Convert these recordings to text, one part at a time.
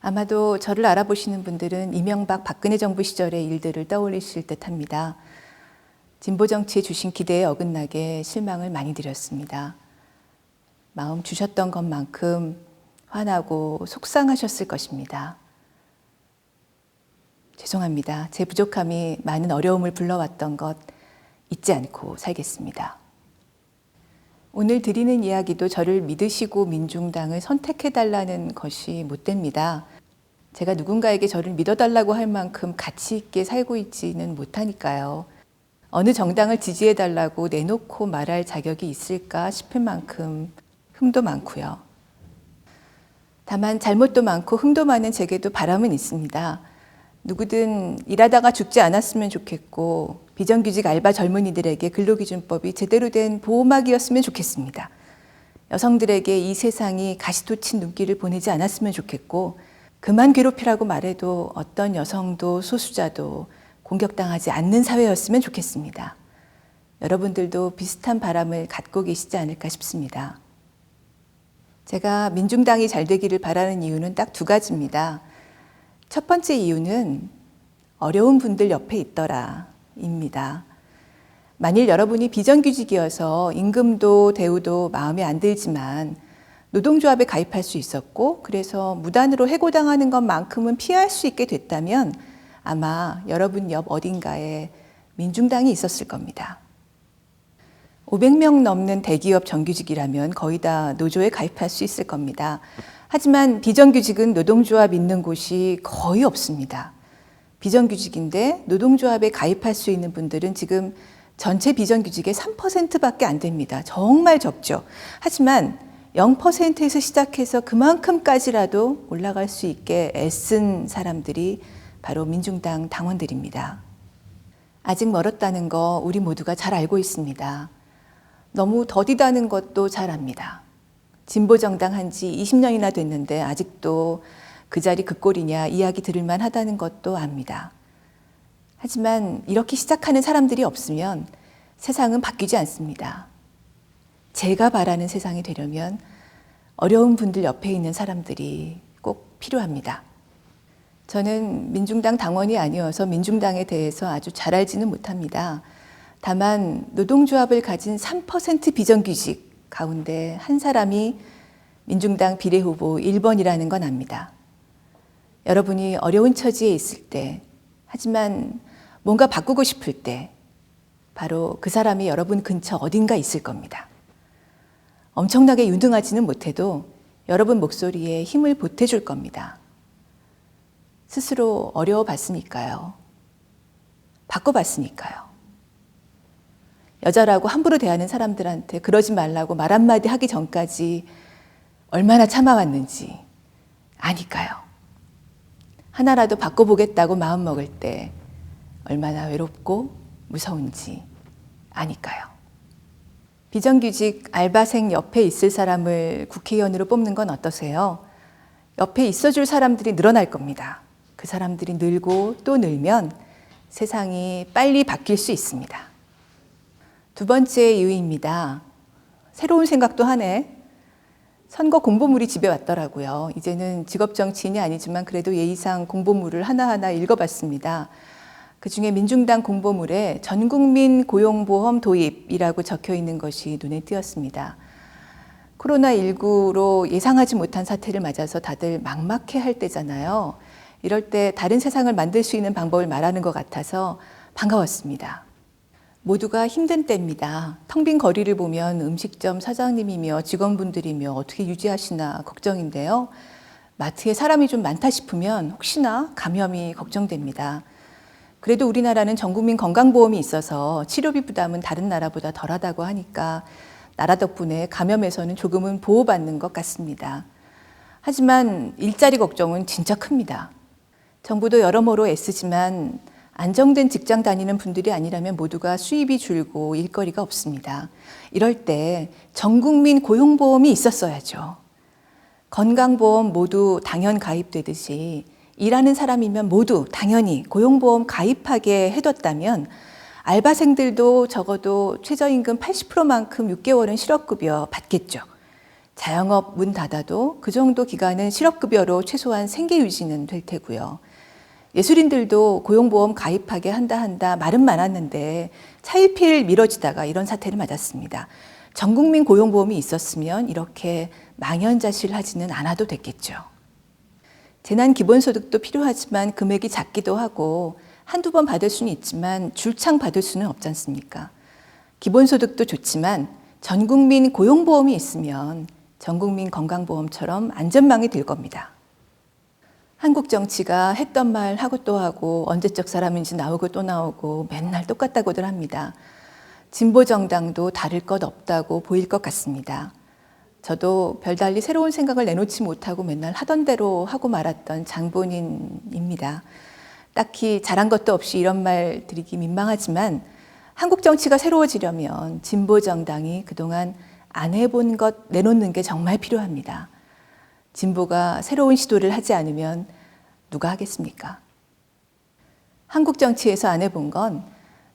아마도 저를 알아보시는 분들은 이명박 박근혜 정부 시절의 일들을 떠올리실 듯합니다. 진보 정치에 주신 기대에 어긋나게 실망을 많이 드렸습니다. 마음 주셨던 것만큼 화나고 속상하셨을 것입니다. 죄송합니다. 제 부족함이 많은 어려움을 불러왔던 것 잊지 않고 살겠습니다. 오늘 드리는 이야기도 저를 믿으시고 민중당을 선택해달라는 것이 못됩니다. 제가 누군가에게 저를 믿어달라고 할 만큼 가치 있게 살고 있지는 못하니까요. 어느 정당을 지지해달라고 내놓고 말할 자격이 있을까 싶을 만큼 흠도 많고요. 다만 잘못도 많고 흠도 많은 제게도 바람은 있습니다. 누구든 일하다가 죽지 않았으면 좋겠고 비정규직 알바 젊은이들에게 근로기준법이 제대로 된 보호막이었으면 좋겠습니다. 여성들에게 이 세상이 가시돋친 눈길을 보내지 않았으면 좋겠고 그만 괴롭히라고 말해도 어떤 여성도 소수자도 공격당하지 않는 사회였으면 좋겠습니다. 여러분들도 비슷한 바람을 갖고 계시지 않을까 싶습니다. 제가 민중당이 잘 되기를 바라는 이유는 딱 두 가지입니다. 첫 번째 이유는 어려운 분들 옆에 있더라 입니다. 만일 여러분이 비정규직이어서 임금도 대우도 마음에 안 들지만 노동조합에 가입할 수 있었고 그래서 무단으로 해고당하는 것만큼은 피할 수 있게 됐다면 아마 여러분 옆 어딘가에 민중당이 있었을 겁니다. 500명 넘는 대기업 정규직이라면 거의 다 노조에 가입할 수 있을 겁니다. 하지만 비정규직은 노동조합 있는 곳이 거의 없습니다. 비정규직인데 노동조합에 가입할 수 있는 분들은 지금 전체 비정규직의 3%밖에 안 됩니다. 정말 적죠. 하지만 0%에서 시작해서 그만큼까지라도 올라갈 수 있게 애쓴 사람들이 바로 민중당 당원들입니다. 아직 멀었다는 거 우리 모두가 잘 알고 있습니다. 너무 더디다는 것도 잘 압니다. 진보정당 한 지 20년이나 됐는데 아직도 그 자리 그 꼴이냐 이야기 들을만 하다는 것도 압니다. 하지만 이렇게 시작하는 사람들이 없으면 세상은 바뀌지 않습니다. 제가 바라는 세상이 되려면 어려운 분들 옆에 있는 사람들이 꼭 필요합니다. 저는 민중당 당원이 아니어서 민중당에 대해서 아주 잘 알지는 못합니다. 다만 노동조합을 가진 3% 비정규직 가운데 한 사람이 민중당 비례후보 1번이라는 건 압니다. 여러분이 어려운 처지에 있을 때, 하지만 뭔가 바꾸고 싶을 때 바로 그 사람이 여러분 근처 어딘가 있을 겁니다. 엄청나게 유능하지는 못해도 여러분 목소리에 힘을 보태줄 겁니다. 스스로 어려워봤으니까요. 바꿔봤으니까요. 여자라고 함부로 대하는 사람들한테 그러지 말라고 말 한마디 하기 전까지 얼마나 참아왔는지 아니까요. 하나라도 바꿔보겠다고 마음먹을 때 얼마나 외롭고 무서운지 아니까요. 비정규직 알바생 옆에 있을 사람을 국회의원으로 뽑는 건 어떠세요? 옆에 있어줄 사람들이 늘어날 겁니다. 그 사람들이 늘고 또 늘면 세상이 빨리 바뀔 수 있습니다. 두 번째 이유입니다. 새로운 생각도 하네. 선거 공보물이 집에 왔더라고요. 이제는 직업 정치인이 아니지만 그래도 예의상 공보물을 하나하나 읽어봤습니다. 그중에 민중당 공보물에 전국민 고용보험 도입이라고 적혀 있는 것이 눈에 띄었습니다. 코로나19로 예상하지 못한 사태를 맞아서 다들 막막해할 때잖아요. 이럴 때 다른 세상을 만들 수 있는 방법을 말하는 것 같아서 반가웠습니다. 모두가 힘든 때입니다. 텅 빈 거리를 보면 음식점 사장님이며 직원분들이며 어떻게 유지하시나 걱정인데요. 마트에 사람이 좀 많다 싶으면 혹시나 감염이 걱정됩니다. 그래도 우리나라는 전국민 건강보험이 있어서 치료비 부담은 다른 나라보다 덜하다고 하니까 나라 덕분에 감염에서는 조금은 보호받는 것 같습니다. 하지만 일자리 걱정은 진짜 큽니다. 정부도 여러모로 애쓰지만 안정된 직장 다니는 분들이 아니라면 모두가 수입이 줄고 일거리가 없습니다. 이럴 때 전국민 고용보험이 있었어야죠. 건강보험 모두 당연 가입되듯이 일하는 사람이면 모두 당연히 고용보험 가입하게 해뒀다면 알바생들도 적어도 최저임금 80%만큼 6개월은 실업급여 받겠죠. 자영업 문 닫아도 그 정도 기간은 실업급여로 최소한 생계 유지는 될 테고요. 예술인들도 고용보험 가입하게 한다 말은 많았는데 차일피일 미뤄지다가 이런 사태를 맞았습니다. 전국민 고용보험이 있었으면 이렇게 망연자실하지는 않아도 됐겠죠. 재난기본소득도 필요하지만 금액이 작기도 하고 한두 번 받을 수는 있지만 줄창 받을 수는 없지 않습니까? 기본소득도 좋지만 전국민 고용보험이 있으면 전국민 건강보험처럼 안전망이 될 겁니다. 한국 정치가 했던 말 하고 또 하고 언제적 사람인지 나오고 또 나오고 맨날 똑같다고들 합니다. 진보 정당도 다를 것 없다고 보일 것 같습니다. 저도 별달리 새로운 생각을 내놓지 못하고 맨날 하던 대로 하고 말았던 장본인입니다. 딱히 잘한 것도 없이 이런 말 드리기 민망하지만 한국 정치가 새로워지려면 진보 정당이 그동안 안 해본 것 내놓는 게 정말 필요합니다. 진보가 새로운 시도를 하지 않으면 누가 하겠습니까? 한국 정치에서 안 해본 건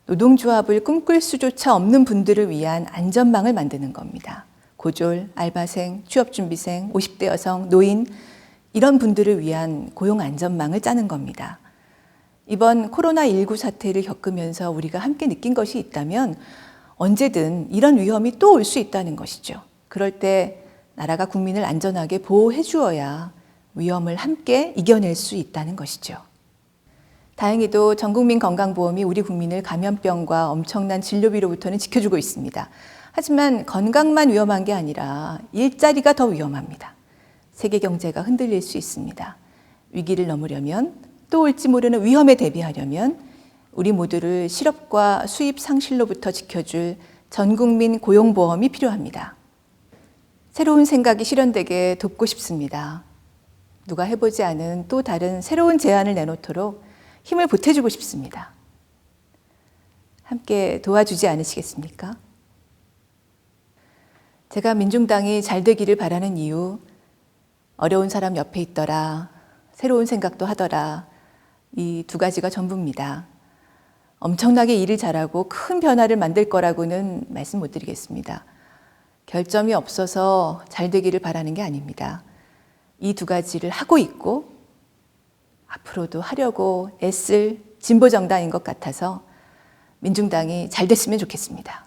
노동조합을 꿈꿀 수조차 없는 분들을 위한 안전망을 만드는 겁니다. 고졸, 알바생, 취업준비생, 50대 여성, 노인 이런 분들을 위한 고용 안전망을 짜는 겁니다. 이번 코로나19 사태를 겪으면서 우리가 함께 느낀 것이 있다면 언제든 이런 위험이 또 올 수 있다는 것이죠. 그럴 때 나라가 국민을 안전하게 보호해 주어야 위험을 함께 이겨낼 수 있다는 것이죠. 다행히도 전국민 건강보험이 우리 국민을 감염병과 엄청난 진료비로부터는 지켜주고 있습니다. 하지만 건강만 위험한 게 아니라 일자리가 더 위험합니다. 세계 경제가 흔들릴 수 있습니다. 위기를 넘으려면 또 올지 모르는 위험에 대비하려면 우리 모두를 실업과 수입 상실로부터 지켜줄 전국민 고용보험이 필요합니다. 새로운 생각이 실현되게 돕고 싶습니다. 누가 해보지 않은 또 다른 새로운 제안을 내놓도록 힘을 보태주고 싶습니다. 함께 도와주지 않으시겠습니까? 제가 민중당이 잘 되기를 바라는 이유, 어려운 사람 옆에 있더라, 새로운 생각도 하더라, 이 두 가지가 전부입니다. 엄청나게 일을 잘하고 큰 변화를 만들 거라고는 말씀 못 드리겠습니다. 결점이 없어서 잘 되기를 바라는 게 아닙니다. 이 두 가지를 하고 있고 앞으로도 하려고 애쓸 진보 정당인 것 같아서 민중당이 잘 됐으면 좋겠습니다.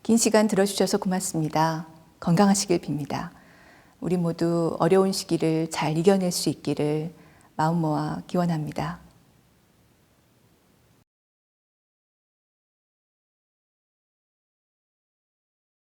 긴 시간 들어주셔서 고맙습니다. 건강하시길 빕니다. 우리 모두 어려운 시기를 잘 이겨낼 수 있기를 마음 모아 기원합니다.